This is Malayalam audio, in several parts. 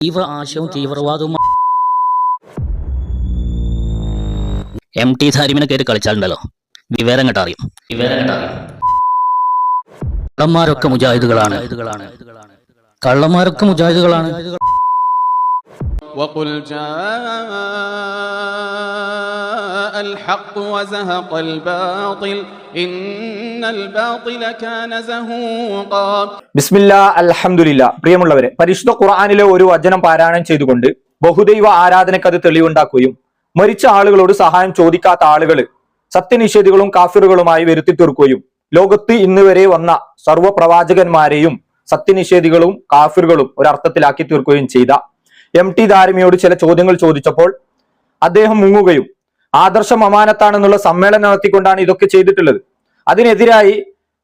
തീവ്ര ആശയവും തീവ്രവാദവും MT ധാരിമിനെ കയറി കളിച്ചാലുണ്ടല്ലോ വിവരം കേട്ടറിയും. കള്ളന്മാരൊക്കെ മുജാഹിദുകളാണ്. وقل جاء الحق وزهق الباطل إن الباطل كان زهوقا. ബിസ്മില്ലാ അൽഹംദുലില്ലാ. പ്രിയമുള്ളവരെ, പരിശുദ്ധ ഖുർആനിലെ ഒരു വചനം പാരായണം ചെയ്തുകൊണ്ട് ബഹുദൈവ ആരാധനയ്ക്ക് അത് തെളിവുണ്ടാക്കുകയും മരിച്ച ആളുകളോട് സഹായം ചോദിക്കാത്ത ആളുകൾ സത്യനിഷേധികളും കാഫിറുകളുമായി വരുത്തി തീർക്കുകയും ലോകത്ത് ഇന്ന് വരെ വന്ന സർവ്വ പ്രവാചകന്മാരെയും സത്യനിഷേധികളും കാഫിറുകളും ഒരർത്ഥത്തിലാക്കി തീർക്കുകയും ചെയ്ത MT ധാരിമിയോട് ചില ചോദ്യങ്ങൾ ചോദിച്ചപ്പോൾ അദ്ദേഹം മുങ്ങുകയും ആദർശം അമാനത്താണെന്നുള്ള സമ്മേളനം നടത്തിക്കൊണ്ടാണ് ഇതൊക്കെ ചെയ്തിട്ടുള്ളത്. അതിനെതിരായി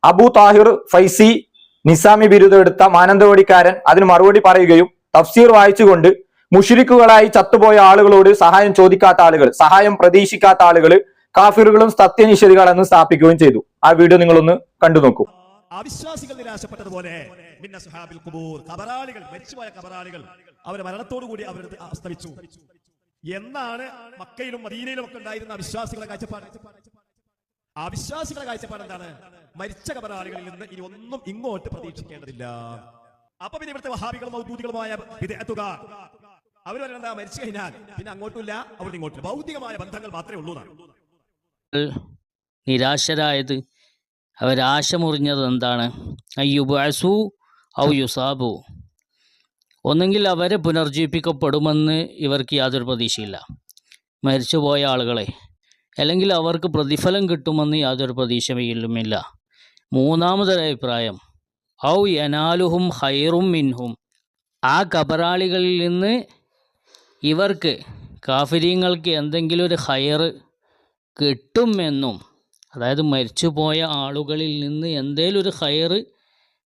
അബൂ താഹിർ ഫൈസി നിസാമി ബിരുദം എടുത്ത മാനന്തവാടിക്കാരൻ അതിന് മറുപടി പറയുകയും തഫ്സീർ വായിച്ചുകൊണ്ട് മുശ്രിക്കുകളായി ചത്തുപോയ ആളുകളോട് സഹായം ചോദിക്കാത്ത ആളുകൾ, സഹായം പ്രതീക്ഷിക്കാത്ത ആളുകൾ കാഫിറുകളും സത്യനിഷേധികളെന്ന് സ്ഥാപിക്കുകയും ചെയ്തു. ആ വീഡിയോ നിങ്ങളൊന്ന് കണ്ടു നോക്കൂ. അവിശ്വാസികൾ നിരാശപ്പെട്ടതുപോലെ മരിച്ചുപോയ കബറാളികൾ അവരുടെ മരണത്തോടുകൂടി അവർ അസ്തമിച്ചു എന്നാണ് മക്കയിലും മദീനയിലും ഒക്കെ ഉണ്ടായിരുന്ന അവിശ്വാസികളുടെ കാഴ്ചപ്പാട്. അവിശ്വാസികളുടെ കാഴ്ചപ്പാട് എന്താണ്? മരിച്ച കബറാളികളിൽ നിന്ന് ഇനി ഒന്നും ഇങ്ങോട്ട് പ്രതീക്ഷിക്കേണ്ടതില്ല. അപ്പൊ പിന്നെ ഇവിടുത്തെ വഹാബികളും മൗദൂദികളുമായ വിദഅത്തുകാർ അവർ പറയുന്നത് മരിച്ചു കഴിഞ്ഞാൽ പിന്നെ അങ്ങോട്ടില്ല അവിടെ ഇങ്ങോട്ടില്ല, ഭൗതികമായ ബന്ധങ്ങൾ മാത്രമേ ഉള്ളൂ. നിരാശരായത്, അവരാശ മുറിഞ്ഞത് എന്താണ്? അയ്യുബഅസു ഔ യുസാബു, ഒന്നെങ്കിൽ അവരെ പുനർജീവിപ്പിക്കപ്പെടുമെന്ന് ഇവർക്ക് യാതൊരു പ്രതീക്ഷയില്ല, മരിച്ചുപോയ ആളുകളെ, അല്ലെങ്കിൽ അവർക്ക് പ്രതിഫലം കിട്ടുമെന്ന് യാതൊരു പ്രതീക്ഷയുമില്ല. മൂന്നാമതൊരു അഭിപ്രായം, ഔ യനാലുഹും ഖൈറും മിൻഹും, ആ കബറാളികളിൽ നിന്ന് ഇവർക്ക് കാഫിരീങ്ങൾക്ക് എന്തെങ്കിലും ഒരു ഖൈറ് കിട്ടുമെന്നും, അതായത് മരിച്ചുപോയ ആളുകളിൽ നിന്ന് എന്തേലും ഒരു ഖൈറ്,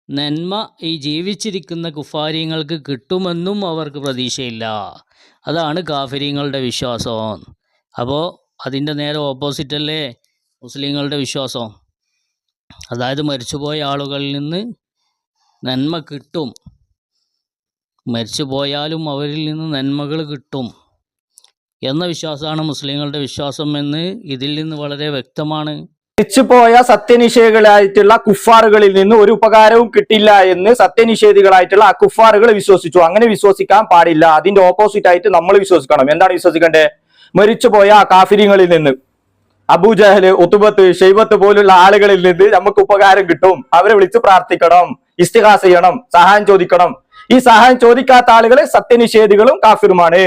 നന്മ ഈ ജീവിച്ചിരിക്കുന്ന കുഫാരിങ്ങൾക്ക് കിട്ടുമെന്നും അവർക്ക് പ്രതീക്ഷയില്ല. അതാണ് കാഫിരീങ്ങളുടെ വിശ്വാസം. അപ്പോൾ അതിൻ്റെ നേരെ ഓപ്പോസിറ്റല്ലേ മുസ്ലിങ്ങളുടെ വിശ്വാസം? അതായത് മരിച്ചുപോയ ആളുകളിൽ നിന്ന് നന്മ കിട്ടും, മരിച്ചുപോയാലും അവരിൽ നിന്ന് നന്മകൾ കിട്ടും എന്ന വിശ്വാസമാണ് മുസ്ലിങ്ങളുടെ വിശ്വാസം എന്ന് ഇതിൽ നിന്ന് വളരെ വ്യക്തമാണ്. മരിച്ചുപോയ സത്യനിഷേധികളായിട്ടുള്ള കുഫാറുകളിൽ നിന്ന് ഒരു ഉപകാരവും കിട്ടില്ല എന്ന് സത്യനിഷേധികളായിട്ടുള്ള ആ കുഫാറുകൾ വിശ്വസിച്ചു. അങ്ങനെ വിശ്വസിക്കാൻ പാടില്ല. അതിന്റെ ഓപ്പോസിറ്റ് ആയിട്ട് നമ്മൾ വിശ്വസിക്കണം. എന്താണ് വിശ്വസിക്കേണ്ടത്? മരിച്ചുപോയ ആ കാഫിര്യങ്ങളിൽ നിന്ന്, അബൂജഹല്, ഉത്ബത്ത്, ഷൈബത്ത് പോലുള്ള ആളുകളിൽ നിന്ന് നമുക്ക് ഉപകാരം കിട്ടും. അവരെ വിളിച്ച് പ്രാർത്ഥിക്കണം, ഇസ്തിഗാസ ചെയ്യണം, സഹായം ചോദിക്കണം. ഈ സഹായം ചോദിക്കാത്ത ആളുകളെ സത്യനിഷേധികളും കാഫിറുമാണ്.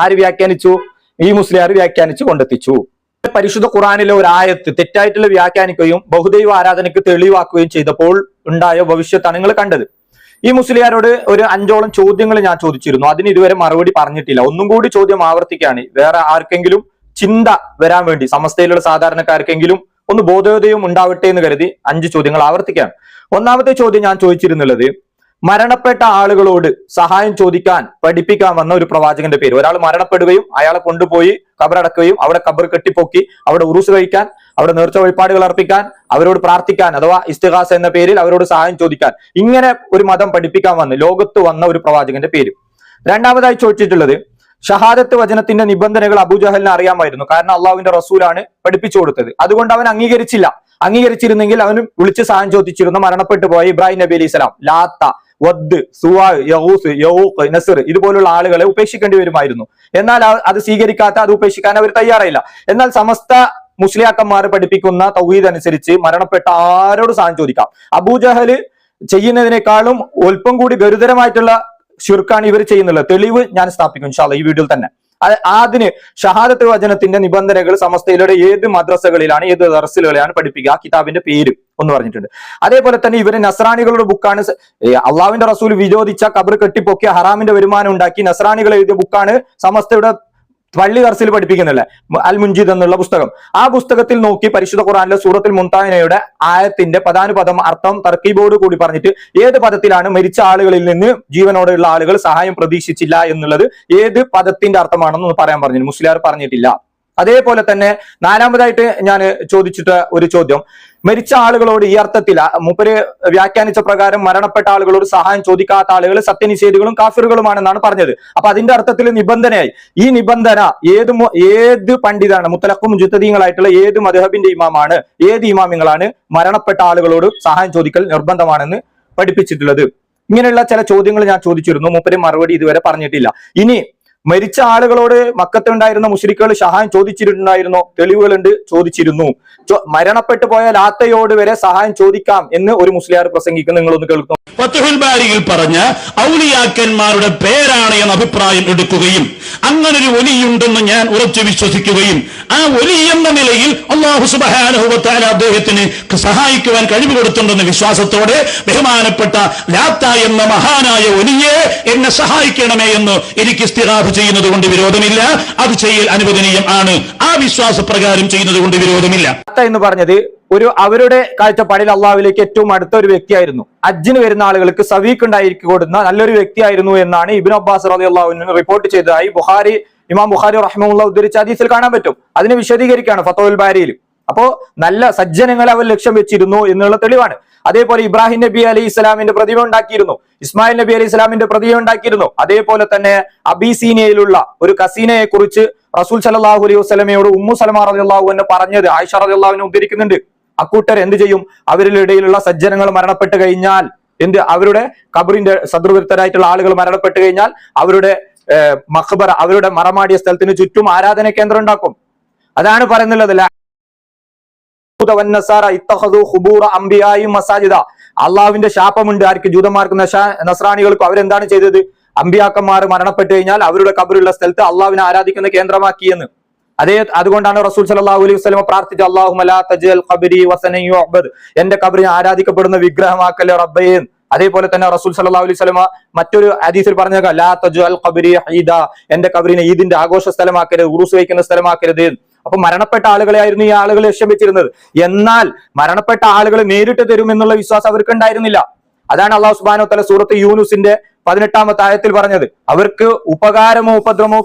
ആര് വ്യാഖ്യാനിച്ചു? ഈ മുസ്ലിയാർ വ്യാഖ്യാനിച്ചു കൊണ്ടെത്തിച്ചു. പരിശുദ്ധ ഖുർആനിലെ ഒരു ആയത്ത് തെറ്റായിട്ടുള്ള വ്യാഖ്യാനിക്കുകയും ബഹുദൈവ ആരാധനയ്ക്ക് തെളിവാക്കുകയും ചെയ്തപ്പോൾ ഉണ്ടായ ഭവിഷ്യത്താണ് നിങ്ങൾ കണ്ടത്. ഈ മുസ്ലിയാരോട് ഒരു 5ഓളം ചോദ്യങ്ങൾ ഞാൻ ചോദിച്ചിരുന്നു. അതിന് ഇതുവരെ മറുപടി പറഞ്ഞിട്ടില്ല. ഒന്നും കൂടി ചോദ്യം ആവർത്തിക്കുകയാണ്. വേറെ ആർക്കെങ്കിലും ചിന്ത വരാൻ വേണ്ടി, സമസ്തയിലുള്ള സാധാരണക്കാർക്കെങ്കിലും ഒന്ന് ബോധോദയം ഉണ്ടാവട്ടെ എന്ന് കരുതി 5 ചോദ്യങ്ങൾ ആവർത്തിക്കുകയാണ്. ഒന്നാമത്തെ ചോദ്യം ഞാൻ ചോദിച്ചിരുന്നുള്ളത്, മരണപ്പെട്ട ആളുകളോട് സഹായം ചോദിക്കാൻ പഠിപ്പിക്കാൻ വന്ന ഒരു പ്രവാചകന്റെ പേര്. ഒരാൾ മരണപ്പെടുകയും അയാളെ കൊണ്ടുപോയി ഖബറടക്കുകയും അവിടെ ഖബർ കെട്ടിപ്പൊക്കി അവിടെ ഉറൂസ് കഴിക്കാൻ, അവിടെ നേർച്ച വഴിപാടുകൾ അർപ്പിക്കാൻ, അവരോട് പ്രാർത്ഥിക്കാൻ അഥവാ ഇസ്തിഗാസ എന്ന പേരിൽ അവരോട് സഹായം ചോദിക്കാൻ, ഇങ്ങനെ ഒരു മതം പഠിപ്പിക്കാൻ വന്ന് ലോകത്ത് വന്ന ഒരു പ്രവാചകന്റെ പേര്. രണ്ടാമതായി ചോദിച്ചിട്ടുള്ളത്, ഷഹാദത്ത് വചനത്തിന്റെ നിബന്ധനകൾ അബൂജഹലിന് അറിയാമായിരുന്നു. കാരണം അള്ളാഹുവിന്റെ റസൂലാണ് പഠിപ്പിച്ചു കൊടുത്തത്. അതുകൊണ്ട് അവൻ അംഗീകരിച്ചില്ല. അംഗീകരിച്ചിരുന്നെങ്കിൽ അവന് വിളിച്ച് സഹായം ചോദിച്ചിരുന്ന മരണപ്പെട്ടു പോയ ഇബ്രാഹിം നബി അലൈഹി സ്വലാം, ലാത്ത, വദ്, സുവാ, യഹൂസ്, യഹൂഖ്, നസർ ഇതുപോലുള്ള ആളുകളെ ഉപേക്ഷിക്കേണ്ടി വരുമായിരുന്നു. എന്നാൽ അത് സ്വീകരിക്കാത്ത, അത് ഉപേക്ഷിക്കാൻ അവർ തയ്യാറായില്ല. എന്നാൽ സമസ്ത മുസ്ലിയാക്കന്മാർ പഠിപ്പിക്കുന്ന തൗഹീദ് അനുസരിച്ച് മരണപ്പെട്ട ആരോട് സഹായം ചോദിക്കാം. അബൂജഹല് ചെയ്യുന്നതിനേക്കാളും അല്പം കൂടി ഗുരുതരമായിട്ടുള്ള ശിർക്കാണ് ഇവർ ചെയ്യുന്നുള്ളത്. തെളിവ് ഞാൻ സ്ഥാപിക്കും ഇൻഷാ അല്ലാഹ് ഈ വീഡിയോയിൽ തന്നെ. അതിന് ഷഹാദത്ത് വചനത്തിന്റെ നിബന്ധനകൾ സമസ്തയിലൂടെ ഏത് മദ്രസകളിലാണ്, ഏത് ദർസിലുകളിലാണ് പഠിപ്പിക്കുക, ആ കിതാബിന്റെ പേര് ഒന്ന് പറഞ്ഞിട്ടുണ്ട്. അതേപോലെ തന്നെ ഇവര് നസ്രാണികളുടെ ബുക്കാണ്, അള്ളാഹുവിന്റെ റസൂൽ വിരോധിച്ച ഖബർ കെട്ടിപ്പൊക്കി ഹറാമിന്റെ വരുമാനം ഉണ്ടാക്കി നസ്രാണികൾ എഴുതിയ ബുക്കാണ് സമസ്തയുടെ പള്ളി ദർസിൽ പഠിപ്പിക്കുന്നില്ല, അൽ മുൻജിദ് എന്നുള്ള പുസ്തകം. ആ പുസ്തകത്തിൽ നോക്കി പരിശുദ്ധ ഖുർആനിലെ സൂറത്തുൽ മുംതഹിനയുടെ ആയത്തിന്റെ പദാനുപദം അർത്ഥം തർക്കീബോട് കൂടി പറഞ്ഞിട്ട് ഏത് പദത്തിലാണ് മരിച്ച ആളുകളിൽ നിന്ന് ജീവനോടെയുള്ള ആളുകൾ സഹായം പ്രതീക്ഷിച്ചില്ല എന്നുള്ളത് ഏത് പദത്തിന്റെ അർത്ഥമാണെന്ന് പറയാൻ പറഞ്ഞു. മുസ്ലിയാർ പറഞ്ഞിട്ടില്ല. അതേപോലെ തന്നെ നാലാമതായിട്ട് ഞാൻ ചോദിച്ചിട്ട് ഒരു ചോദ്യം, മരിച്ച ആളുകളോട് ഈ അർത്ഥത്തിൽ മൂപ്പര് വ്യാഖ്യാനിച്ച പ്രകാരം മരണപ്പെട്ട ആളുകളോട് സഹായം ചോദിക്കാത്ത ആളുകൾ സത്യനിഷേധികളും കാഫിറുകളുമാണെന്നാണ് പറഞ്ഞത്. അപ്പൊ അതിന്റെ അർത്ഥത്തിൽ നിബന്ധനയായി ഈ നിബന്ധന ഏത് പണ്ഡിതാണ്, മുത്തലഖും മുജ്തദീങ്ങളായിട്ടുള്ള ഏത് മദ്ഹബിന്റെ ഇമാമാണ്, ഏത് ഇമാമിങ്ങളാണ് മരണപ്പെട്ട ആളുകളോട് സഹായം ചോദിക്കൽ നിർബന്ധമാണെന്ന് പഠിപ്പിച്ചിട്ടുള്ളത്? ഇങ്ങനെയുള്ള ചില ചോദ്യങ്ങൾ ഞാൻ ചോദിച്ചിരുന്നു, മൂപ്പര് മറുപടി ഇതുവരെ പറഞ്ഞിട്ടില്ല. ഇനി മരിച്ച ആളുകളോട് മക്കത്തുണ്ടായിരുന്ന മുശ്രിക്കുകൾ സഹായം ചോദിച്ചിട്ടുണ്ടായിരുന്നോ? തെളിവുകളുണ്ട്, ചോദിച്ചിരുന്നു. മരണപ്പെട്ടു പോയ ലാത്തയോട് വരെ സഹായം ചോദിക്കാം എന്ന് ഒരു മുസ്ലിയാർ പ്രസംഗിക്കുന്നു. നിങ്ങളൊന്ന് കേൾക്കും. ഫത്ഹുൽ ബാരിയിൽ പറഞ്ഞ ഔലിയാക്കന്മാരുടെ പേരാണ് എന്ന അഭിപ്രായം എടുക്കുകയും അങ്ങനൊരു ഒലിയുണ്ടെന്ന് ഞാൻ ഉറച്ചു വിശ്വസിക്കുകയും ആ ഒലി എന്ന നിലയിൽ അല്ലാഹു സുബ്ഹാനഹു വ തആല അദ്ദേഹത്തിന് സഹായിക്കുവാൻ കഴിവ് കൊടുത്തിട്ടുണ്ടെന്ന വിശ്വാസത്തോടെ ബഹുമാനപ്പെട്ട ലാത്ത എന്ന മഹാനായ ഒലിയെ എന്നെ സഹായിക്കണമേ എന്ന് എനിക്ക് ഇസ്തിഗാഥ ചെയ്യുന്നത് കൊണ്ട് വിരോധമില്ല. അത് ചെയ്യൽ അനുവദനീയം ആണ്. ആ വിശ്വാസപ്രകാരം ചെയ്യുന്നത് കൊണ്ട് വിരോധമില്ല. എന്ന് പറഞ്ഞത് അവരുടെ കാഴ്ചപ്പാടിൽ അള്ളാഹുവിലേക്ക് ഏറ്റവും അടുത്ത ഒരു വ്യക്തിയായിരുന്നു. ഹജ്ജിന് വരുന്ന ആളുകൾക്ക് സവീഖ് ഉണ്ടായിരിക്കുന്ന നല്ലൊരു വ്യക്തിയായിരുന്നു എന്നാണ് ഇബ്നു അബ്ബാസ് റളിയല്ലാഹു അൻഹു റിപ്പോർട്ട് ചെയ്തതായി ഇമാം ബുഖാരി റഹിമഹുല്ലാഹ് ഉദ്ധരിച്ച ഹദീസിൽ കാണാൻ പറ്റും. അതിനെ വിശദീകരിക്കുകയാണ് ഫത്ഹുൽ ബാരിയിൽ. അപ്പോ നല്ല സജ്ജനങ്ങളെ അവർ ലക്ഷ്യം വെച്ചിരുന്നു എന്നുള്ള തെളിവാണ്. അതേപോലെ ഇബ്രാഹിം നബി അലൈഹി ഇസ്ലാമിന്റെ പ്രതിമ ഉണ്ടാക്കിയിരുന്നു, ഇസ്മായിൽ നബി അലൈഹി ഇസ്ലാമിന്റെ പ്രതിമ ഉണ്ടാക്കിയിരുന്നു. അതേപോലെ തന്നെ അബീസീനിയയിലുള്ള ഒരു കസീനയെ കുറിച്ച് റസൂൽ സല്ലല്ലാഹു അലൈഹി വസല്ലമയോട് ഉമ്മു സലമ റളിയല്ലാഹു അൻഹ പറഞ്ഞത് ആയിഷ റളിയല്ലാഹു അൻഹ ഉദ്ധരിക്കുന്നുണ്ട്. അക്കൂട്ടർ എന്ത് ചെയ്യും? അവരിലിടയിലുള്ള സജ്ജനങ്ങൾ മരണപ്പെട്ട് കഴിഞ്ഞാൽ അവരുടെ ഖബറിന്റെ സദൃവൃത്തരായിട്ടുള്ള ആളുകൾ മരണപ്പെട്ട് കഴിഞ്ഞാൽ അവരുടെ മഖ്ബറ, അവരുടെ മറമാടിയ സ്ഥലത്തിന് ചുറ്റും ആരാധന കേന്ദ്രം ഉണ്ടാക്കും. അതാണ് പറയുന്നുള്ളത്, അള്ളാഹുവിന്റെ ശാപമുണ്ട് ആർക്ക്? ജൂതന്മാർക്കും നസ്രാണികൾക്കും. അവരെന്താണ് ചെയ്തത്? അമ്പിയാക്കന്മാർ മരണപ്പെട്ടു കഴിഞ്ഞാൽ അവരുടെ ഖബറുള്ള സ്ഥലത്ത് അള്ളാഹുവിനെ ആരാധിക്കുന്ന കേന്ദ്രമാക്കിയെന്ന്. അതുകൊണ്ടാണ് റസൂൽ സല്ലല്ലാഹു അലൈഹി വസല്ലം പ്രാർത്ഥിച്ചത്, അല്ലാഹുമ്മ ലാ തജ്അൽ ഖബ്രി വസനൻ യുഅബദ്, എന്റെ ഖബറിനെ ആരാധിക്കപ്പെടുന്ന വിഗ്രഹമാക്കല്ലേ റബ്ബേ. അതേപോലെ തന്നെ റസൂൽ സല്ലല്ലാഹു അലൈഹി വസല്ലം മറ്റൊരു ഹദീസിൽ പറഞ്ഞേക്കാം, ലാ തജ്അൽ ഖബ്രി ഈദ, എന്റെ ഖബറിനെ ഈദിന്റെ ആഘോഷ സ്ഥലമാക്കരുത്, ഉറൂസ് വയ്ക്കുന്ന സ്ഥലമാക്കരുത്. അപ്പൊ മരണപ്പെട്ട ആളുകളെയായിരുന്നു ഈ ആളുകൾ ലക്ഷ്യം വെച്ചിരുന്നത്. എന്നാൽ മരണപ്പെട്ട ആളുകൾ നേരിട്ട് തരുമെന്നുള്ള വിശ്വാസം അവർക്ക് ഉണ്ടായിരുന്നില്ല. അതാണ് അല്ലാഹു സുബ്ഹാനഹു വ തആല സൂറത്ത് യൂനുസിന്റെ 18-ാമത്തെ ആയത്തിൽ പറഞ്ഞത്, അവർക്ക് ഉപകാരമോ ഉപദ്രവമോ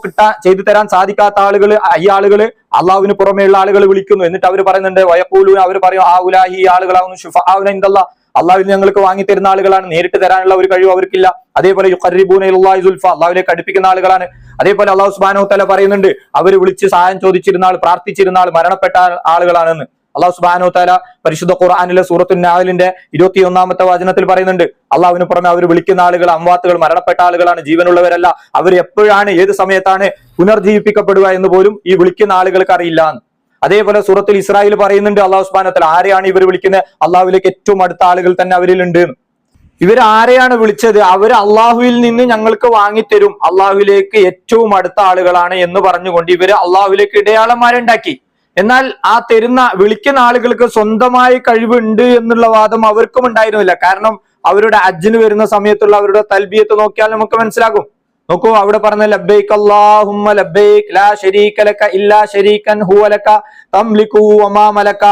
ചെയ്തു തരാൻ സാധിക്കാത്ത ആളുകൾ, ഈ ആളുകള് അള്ളാഹുവിന് പുറമെയുള്ള ആളുകൾ വിളിക്കുന്നു. എന്നിട്ട് അവർ പറയുന്നുണ്ട്, വയഖൂലൂന, അവർ പറയും, ആ ഉലാഹി, ഈ ആളുകളാവുന്നു ശുഫആഉന ഇൻദല്ലാഹ്, അള്ളാഹുവിന് ഞങ്ങൾക്ക് വാങ്ങി തരുന്ന ആളുകളാണ്, നേരിട്ട് തരാനുള്ള ഒരു കഴിവ് അവർക്കില്ല. അതേപോലെ യുഖർരിബൂന ഇലല്ലാഹി സുൽഫ, അള്ളാഹുവിലേക്ക് അടുപ്പിക്കുന്ന ആളുകളാണ്. അതേപോലെ അല്ലാഹു സുബ്ഹാനഹു വ തആല പറയുന്നുണ്ട്, അവർ വിളിച്ച് സഹായം ചോദിച്ചിരുന്ന ആൾ, പ്രാർത്ഥിച്ചിരുന്ന ആൾ മരണപ്പെട്ട ആളുകളാണെന്ന്. അല്ലാഹു സുബ്ഹാനഹു വ തആല പരിശുദ്ധ ഖുർആനിലെ സൂറത്തുൻ നാലിന്റെ 21-ാമത്തെ വചനത്തിൽ പറയുന്നുണ്ട്, അള്ളാഹുവിന് പുറമെ അവർ വിളിക്കുന്ന ആളുകൾ അംവാത്തുകൾ, മരണപ്പെട്ട ആളുകളാണ്, ജീവനുള്ളവരല്ല. അവർ എപ്പോഴാണ്, ഏത് സമയത്താണ് പുനർജീവിപ്പിക്കപ്പെടുക എന്ന് പോലും ഈ വിളിക്കുന്ന ആളുകൾക്ക് അറിയില്ല. അതേപോലെ സൂറത്തുൽ ഇസ്രായിൽ പറയുന്നുണ്ട്, അല്ലാഹു സുബ്ഹാനഹു വ തആല ആരെയാണ് ഇവർ വിളിക്കുന്നത്? അള്ളാഹുവിലേക്ക് ഏറ്റവും അടുത്ത ആളുകൾ തന്നെ അവരിലുണ്ട്. ഇവർ ആരെയാണ് വിളിച്ചത്? അവർ അള്ളാഹുവിൽ നിന്ന് ഞങ്ങൾക്ക് വാങ്ങിത്തരും, അള്ളാഹുവിലേക്ക് ഏറ്റവും അടുത്ത ആളുകളാണ് എന്ന് പറഞ്ഞുകൊണ്ട് ഇവര് അള്ളാഹുവിലേക്ക് ഇടയാളന്മാരുണ്ടാക്കി. എന്നാൽ ആ വിളിക്കുന്ന ആളുകൾക്ക് സ്വന്തമായി കഴിവുണ്ട് എന്നുള്ള വാദം അവർക്കും ഉണ്ടായിരുന്നില്ല. കാരണം അവരുടെ ഹജ്ജിന് വരുന്ന സമയത്തുള്ള അവരുടെ തൽബിയത്ത് നോക്കിയാൽ നമുക്ക് മനസ്സിലാകും. നോക്കൂ, അവിടെ പറഞ്ഞ ലബ്ബൈക് അല്ലാഹുമ്മ ലബ്ബൈക് ലാ ശരീക ലക ഇല്ലാ ശരീകൻ ഹുവ ലക തംലികു വമാ മലക.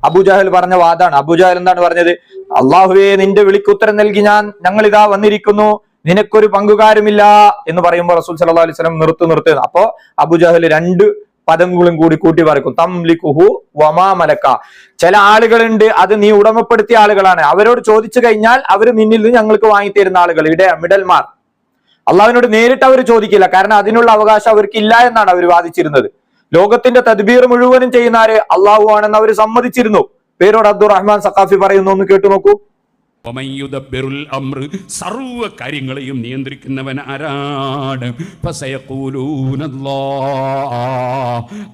അബൂജഹൽ പറഞ്ഞ വാദാണ്. അബൂജഹൽ എന്താണ് പറഞ്ഞത്? അള്ളാഹുവേ, നിന്റെ വിളിക്കുത്തരം നൽകി ഞങ്ങൾ ഇതാ വന്നിരിക്കുന്നു, നിനക്കൊരു പങ്കുകാരുമില്ല എന്ന് പറയുമ്പോൾ റസൂൽ സല്ലല്ലാഹു അലൈഹി വസല്ലം നിർത്തുന്നു. അപ്പോ അബൂജഹൽ രണ്ട് പദങ്ങളും കൂടി കൂട്ടി പറക്കും, തംലികുഹു വമാ മലക. ചില ആളുകളുണ്ട്, അത് നീ ഉടമപ്പെടുത്തിയ ആളുകളാണ്, അവരോട് ചോദിച്ചു കഴിഞ്ഞാൽ അവർ നിന്നിൽ നിന്ന് ഞങ്ങൾക്ക് വാങ്ങിത്തരുന്ന ആളുകൾ, മിഡൽമാർ. അള്ളാഹുവിനോട് നേരിട്ട് അവർ ചോദിക്കില്ല, കാരണം അതിനുള്ള അവകാശം അവർക്കില്ല എന്നാണ് അവർ വാദിച്ചിരുന്നത്. ലോകത്തിന്റെ തദ്ബീർ മുഴുവനും ചെയ്യുന്ന ആര്? അള്ളാഹു ആണെന്ന് അവർ സമ്മതിച്ചിരുന്നു. പേരോട് അബ്ദുറഹ്മാൻ സഖാഫി പറയുന്നു, ഒന്ന് കേട്ടു നോക്കൂ. സർവ കാര്യങ്ങളെയും നിയന്ത്രിക്കുന്നവൻ ആരാണ്?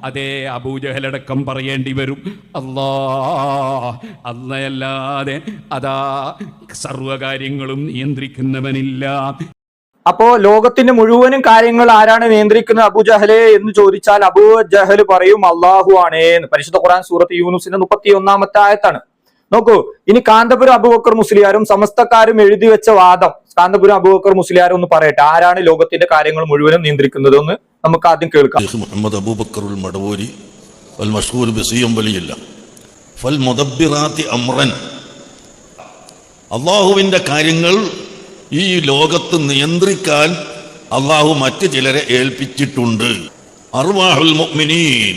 അതേ, അബൂജഹലടക്കം പറയേണ്ടി വരും, അല്ലാഹ് അതാ സർവ കാര്യങ്ങളും നിയന്ത്രിക്കുന്നവനില്ല. അപ്പോ ലോകത്തിന്റെ മുഴുവനും കാര്യങ്ങൾ ആരാണ് നിയന്ത്രിക്കുന്നത്? അബൂജഹലെ എന്ന് ചോദിച്ചാൽ അബൂജഹൽ പറയും അള്ളാഹു ആണ് എന്ന്. പരിശുദ്ധ ഖുർആൻ സൂറത്ത് യൂനുസിന്റെ 31-ാമത്തെ ആയത്താണ്. നോക്കൂ, ഇനി കാന്തപുരം അബൂബക്കർ മുസ്ലിയാരും സമസ്തക്കാരും എഴുതി വെച്ച വാദം, കാന്തപുരം അബൂബക്കർ മുസ്ലിയാരും ഒന്ന് പറയട്ടെ, ആരാണ് ലോകത്തിന്റെ കാര്യങ്ങൾ മുഴുവനും നിയന്ത്രിക്കുന്നത് എന്ന് നമുക്ക് ആദ്യം കേൾക്കാം. മുഹമ്മദ് അബൂബക്കറുൽ മടവൂരി വൽ മഷ്ഹൂർ ബിസിയം വലിയില്ല ഫൽ മുദബ്ബിറാത്തി അംറൻ, അള്ളാഹുവിന്റെ കാര്യങ്ങൾ ഈ ലോകത്ത് നിയന്ത്രിക്കാൻ അള്ളാഹു മറ്റു ചിലരെ ഏൽപ്പിച്ചിട്ടുണ്ട്. അർവാഹുൽ മുഅ്മിനീൻ,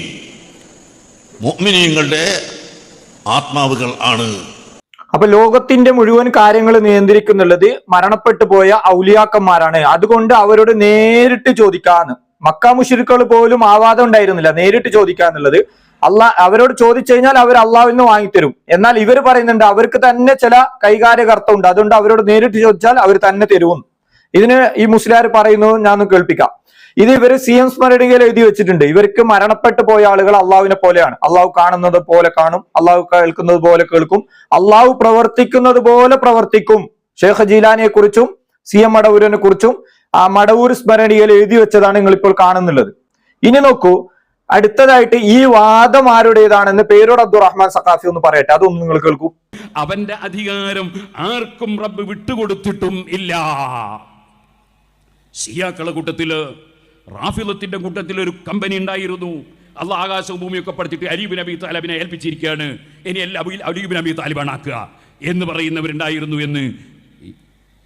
മുഅ്മിനീങ്ങളുടെ ആത്മാവുകൾ ആണ്. അപ്പൊ ലോകത്തിന്റെ മുഴുവൻ കാര്യങ്ങൾ നിയന്ത്രിക്കുന്നുള്ളത് മരണപ്പെട്ടു പോയ ഔലിയാക്കന്മാരാണ്. അതുകൊണ്ട് അവരോട് നേരിട്ട് ചോദിക്കാന്ന്. മക്ക മുശ്രിക്കുകൾ പോലും ആവാദം ഉണ്ടായിരുന്നില്ല നേരിട്ട് ചോദിക്കാന്നുള്ളത്. അവരോട് ചോദിച്ചു കഴിഞ്ഞാൽ അവർ അള്ളാഹുവിൽ നിന്ന് വാങ്ങിത്തരും. എന്നാൽ ഇവർ പറയുന്നുണ്ട് അവർക്ക് തന്നെ ചില കൈകാര്യകർത്തം ഉണ്ട്, അതുകൊണ്ട് അവരോട് നേരിട്ട് ചോദിച്ചാൽ അവർ തന്നെ തരുമെന്ന്. ഇതിന് ഈ മുസ്ലിയാർ പറയുന്നത് ഞാൻ കേൾപ്പിക്കാം. ഇത് ഇവര് CM സ്മരണികയിൽ എഴുതി വെച്ചിട്ടുണ്ട്. ഇവർക്ക് മരണപ്പെട്ടു പോയ ആളുകൾ അള്ളാഹുവിനെ പോലെയാണ്. അള്ളാഹു കാണുന്നത് പോലെ കാണും, അള്ളാഹു കേൾക്കുന്നത് പോലെ കേൾക്കും, അള്ളാഹു പ്രവർത്തിക്കുന്നത് പോലെ പ്രവർത്തിക്കും. ഷേഖ് ജീലാനിയെ കുറിച്ചും CM മടവൂരിനെ കുറിച്ചും ആ മടവൂർ സ്മരണികയിൽ എഴുതി വെച്ചതാണ് നിങ്ങൾ ഇപ്പോൾ കാണുന്നുള്ളത്. ഇനി നോക്കൂ, അടുത്തതായിട്ട് ഈ വാദം ആരുടേതാണെന്ന് പേരോട് അബ്ദുറഹ്മാൻ സഖാഫി ഒന്ന് പറയട്ടെ, അതൊന്നും നിങ്ങൾ കേൾക്കൂ. അവന്റെ അധികാരം ആർക്കും റബ്ബ് വിട്ടുകൊടുത്തിട്ടും ഇല്ല. ഷിയാക്കളുടെ കൂട്ടത്തില്, റാഫിളത്തിന്റെ കൂട്ടത്തിൽ ഒരു കമ്പനി ഉണ്ടായിരുന്നു. അള്ളാഹ് ആകാശവും ഭൂമിയൊക്കെ പഠിച്ചിട്ട് അലി ഇബ്നു അബീ താലിബിനെ ഏൽപ്പിച്ചിരിക്കുകയാണ്, ഇനി എല്ലാം അലി ഇബ്നു അബീ താലിബാണ് ആക്കുക എന്ന് പറയുന്നവരുണ്ടായിരുന്നു എന്ന്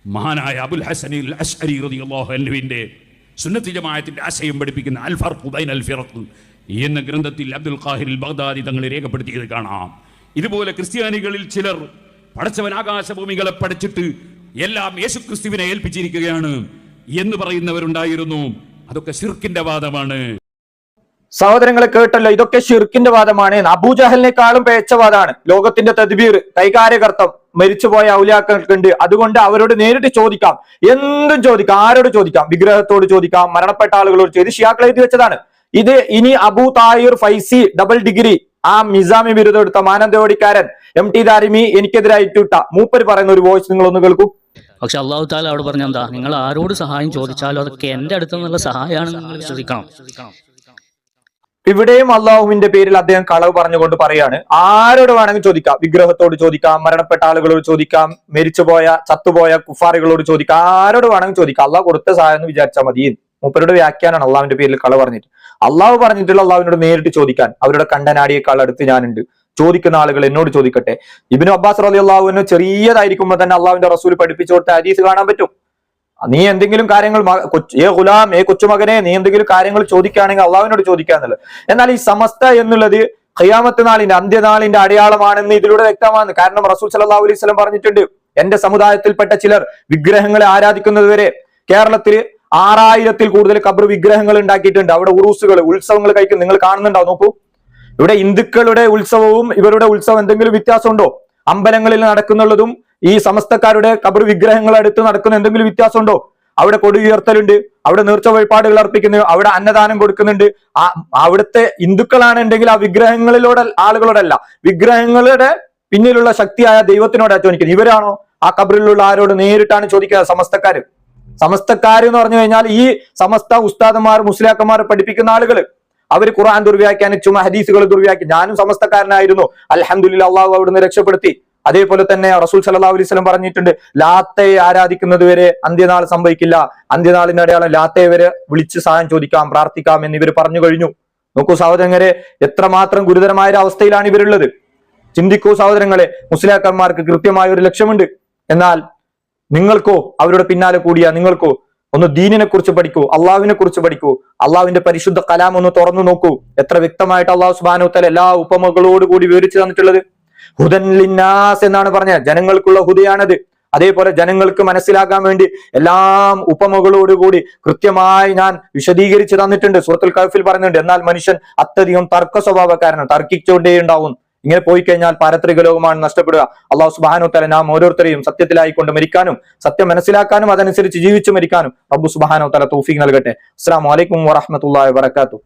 മഹാനായ അബുൽ ഹസനിൽ അശ്അരി റളിയല്ലാഹു അൻഹുവിന്റെ സുന്നത്തി ജമാഅത്തിന്റെ ആശയം പഠിപ്പിക്കുന്ന അൽ ഫർഖു ബൈനൽ ഫിറഖ് എന്ന ഗ്രന്ഥത്തിൽ അബ്ദുൽ ഖാഹിർ അൽ ബഗ്ദാദി തങ്ങൾ രേഖപ്പെടുത്തിയത് കാണാം. ഇതുപോലെ ക്രിസ്ത്യാനികളിൽ ചിലർ പടച്ചവൻ ആകാശഭൂമികളെ പഠിച്ചിട്ട് എല്ലാം യേശുക്രിസ്തുവിനെ ഏൽപ്പിച്ചിരിക്കുകയാണ് എന്ന് പറയുന്നവരുണ്ടായിരുന്നു. അതൊക്കെ ശിർക്കിന്റെ വാദമാണ്. സഹോദരങ്ങളെ കേട്ടല്ലോ, ഇതൊക്കെ ഷിർക്കിന്റെ വാദമാണ്. അബൂജഹലിനേക്കാളും പേച്ചവാദമാണ്. ലോകത്തിന്റെ തദ്ബീർ, കൈകാര്യകർത്തം മരിച്ചുപോയ ഔലിയാക്കൾക്കുണ്ട്, അതുകൊണ്ട് അവരോട് നേരിട്ട് ചോദിക്കാം, എന്തും ചോദിക്കാം, ആരോട് ചോദിക്കാം, വിഗ്രഹത്തോട് ചോദിക്കാം, മരണപ്പെട്ട ആളുകളോട് ചോദിക്കാം. ഷിയാക്കൾ എഴുതി വെച്ചതാണ് ഇത്. ഇനി അബൂ താഹിർ ഫൈസി ഡബിൾ ഡിഗ്രി ആ മിസാമി ബിരുദം എടുത്ത മാനന്തവാടിക്കാരൻ MT ദാരിമി എനിക്കെതിരായിട്ട് ഇട്ട മൂപ്പര് പറയുന്ന ഒരു വോയിസ് നിങ്ങൾ ഒന്ന് കേൾക്കൂ. പക്ഷെ അള്ളാഹു താല അവിടെ പറഞ്ഞ എന്താ, നിങ്ങൾ ആരോട് സഹായം ചോദിച്ചാലും അതൊക്കെ എൻ്റെ അടുത്ത് നിന്നുള്ള സഹായമാണെന്ന് നിങ്ങൾ വിശ്വസിക്കണം. ഇവിടെയും അള്ളാഹുവിന്റെ പേരിൽ അദ്ദേഹം കളവ് പറഞ്ഞുകൊണ്ട് പറയാണ്, ആരോട് വേണമെങ്കിൽ ചോദിക്കാം, വിഗ്രഹത്തോട് ചോദിക്കാം, മരണപ്പെട്ട ആളുകളോട് ചോദിക്കാം, മരിച്ചുപോയ ചത്തുപോയ കുഫാറികളോട് ചോദിക്കാം, ആരോട് വേണമെങ്കിൽ ചോദിക്കാം, അള്ളാഹ് കൊടുത്ത സഹായം എന്ന് വിചാരിച്ചാൽ മതി. മൂപ്പരുടെ വ്യാഖ്യാനാണ് അള്ളാഹുവിന്റെ പേരിൽ കളവ് പറഞ്ഞിട്ട്. അള്ളാഹു പറഞ്ഞിട്ടുള്ള അള്ളാഹുവിനോട് നേരിട്ട് ചോദിക്കാൻ അവരുടെ കണ്ടനാടിയേക്കാൾ അടുത്ത് ഞാനുണ്ട്, ചോദിക്കുന്ന ആളുകൾ എന്നോട് ചോദിക്കട്ടെ. ഇബ്നു അബ്ബാസ് റളിയല്ലാഹു അൻഹു ചെറിയതായിരിക്കുമ്പോൾ തന്നെ അള്ളാഹുവിന്റെ റസൂൽ പഠിപ്പിച്ചു കൊടുത്ത ഹദീസ് കാണാൻ പറ്റും. നീ എന്തെങ്കിലും കാര്യങ്ങൾ ഗുലാം കൊച്ചുമകനെ നീ എന്തെങ്കിലും കാര്യങ്ങൾ ചോദിക്കുകയാണെങ്കിൽ അള്ളാഹുവിനോട് ചോദിക്കാന്നുള്ളത്. എന്നാൽ ഈ സമസ്ത എന്നുള്ളത് ഖിയാമത്ത് നാളിന്റെ അന്ത്യനാളിന്റെ അടയാളമാണെന്ന് ഇതിലൂടെ വ്യക്തമാണ്. കാരണം റസൂൽ സല്ലല്ലാഹു അലൈഹി വസല്ലം പറഞ്ഞിട്ടുണ്ട്, എന്റെ സമുദായത്തിൽപ്പെട്ട ചിലർ വിഗ്രഹങ്ങളെ ആരാധിക്കുന്നത് വരെ കേരളത്തിൽ 6000-ൽ കൂടുതൽ ഖബർ വിഗ്രഹങ്ങൾ ഉണ്ടാക്കിയിട്ടുണ്ട്. അവിടെ ഉറൂസുകൾ, ഉത്സവങ്ങൾ കഴിക്കും. നിങ്ങൾ കാണുന്നുണ്ടാവും, നോക്കൂ. ഇവിടെ ഹിന്ദുക്കളുടെ ഉത്സവവും ഇവരുടെ ഉത്സവം എന്തെങ്കിലും വ്യത്യാസമുണ്ടോ? അമ്പലങ്ങളിൽ നടക്കുന്നുള്ളതും ഈ സമസ്തക്കാരുടെ ഖബർ വിഗ്രഹങ്ങൾ അടുത്ത് നടക്കുന്ന എന്തെങ്കിലും വ്യത്യാസമുണ്ടോ? അവിടെ കൊടി ഉയർത്തലുണ്ട്, അവിടെ നേർച്ച വഴിപാടുകൾ അർപ്പിക്കുന്നു, അവിടെ അന്നദാനം കൊടുക്കുന്നുണ്ട്. അവിടുത്തെ ഹിന്ദുക്കളാണെന്നുണ്ടെങ്കിൽ ആ വിഗ്രഹങ്ങളിലൂടെ ആളുകളോടല്ല, വിഗ്രഹങ്ങളുടെ പിന്നിലുള്ള ശക്തിയായ ദൈവത്തിനോടാ ചോദിക്കുന്നത്. ഇവരാണോ ആ ഖബറിലുള്ള ആരോട് നേരിട്ടാണ് ചോദിക്കുന്നത്? സമസ്തക്കാര് എന്ന് പറഞ്ഞു കഴിഞ്ഞാൽ ഈ സമസ്ത ഉസ്താദന്മാർ മുസ്ലിയാക്കന്മാർ പഠിപ്പിക്കുന്ന ആളുകൾ, അവർ ഖുർആൻ ദുർവ്യാഖ്യാനിച്ചും ഹദീസുകൾ ദുർവ്യാഖ്യാനിച്ചു. ഞാനും സമസ്തക്കാരനായിരുന്നു, അൽഹംദുലില്ലാഹ് അള്ളാഹു അവിടുന്ന് രക്ഷപ്പെടുത്തി. അതേപോലെ തന്നെ റസൂൽ സല്ലല്ലാഹു അലൈഹി വസല്ലം പറഞ്ഞിട്ടുണ്ട്, ലാത്തയെ ആരാധിക്കുന്നത് വരെ അന്ത്യനാൾ സംഭവിക്കില്ല, അന്ത്യനാളിന്റെ അടയാളം ലാത്തയെ വരെ വിളിച്ച് സഹായം ചോദിക്കാം, പ്രാർത്ഥിക്കാം എന്ന് ഇവർ പറഞ്ഞു കഴിഞ്ഞു. നോക്കൂ സഹോദരങ്ങളെ, എത്രമാത്രം ഗുരുതരമായ ഒരു അവസ്ഥയിലാണ് ഇവരുള്ളത്. ചിന്തിക്കൂ സഹോദരങ്ങളെ. മുസ്ലിയാക്കന്മാർക്ക് കൃത്യമായ ഒരു ലക്ഷ്യമുണ്ട്. എന്നാൽ നിങ്ങൾക്കോ അവരുടെ പിന്നാലെ കൂടിയ നിങ്ങൾക്കോ ഒന്ന് ദീനിനെ കുറിച്ച് പഠിക്കൂ, അള്ളാഹുവിനെ കുറിച്ച് പഠിക്കൂ, അള്ളാഹുവിന്റെ പരിശുദ്ധ കലാം ഒന്ന് തുറന്നു നോക്കൂ. എത്ര വ്യക്തമായിട്ട് അള്ളാഹു സുബ്ഹാനഹു വ തആല എല്ലാ ഉപമകളോട് കൂടി വിവരിച്ചു തന്നിട്ടുള്ളത്. ഹുദൻ ലിന്നാസ് എന്നാണ് പറഞ്ഞത്, ജനങ്ങൾക്കുള്ള ഹുദയാണത്. അതേപോലെ ജനങ്ങൾക്ക് മനസ്സിലാക്കാൻ വേണ്ടി എല്ലാം ഉപമകളോടുകൂടി കൃത്യമായി ഞാൻ വിശദീകരിച്ച് തന്നിട്ടുണ്ട്. സൂറത്തുൽ കഹ്ഫിൽ പറയുന്നുണ്ട്. എന്നാൽ മനുഷ്യൻ അത്യധികം തർക്ക സ്വഭാവക്കാരനാണ്, തർക്കിച്ചുകൊണ്ടേ ഉണ്ടാവും. ഇങ്ങനെ പോയി കഴിഞ്ഞാൽ പാരത്രിക ലോകമാണ് നഷ്ടപ്പെടുക. അള്ളാഹു സുബ്ഹാനഹു വ തആല നാം ഓരോരുത്തരെയും സത്യത്തിലായിക്കൊണ്ട് മരിക്കാനും സത്യം മനസ്സിലാക്കാനും അതനുസരിച്ച് ജീവിച്ചു മരിക്കാനും റബ്ബ് സുബ്ഹാനഹു വ തആല തൗഫീഖ് നൽകട്ടെ. അസ്സലാമു അലൈക്കും വറഹ്മത്തുള്ളാഹി വബറകാതുഹു.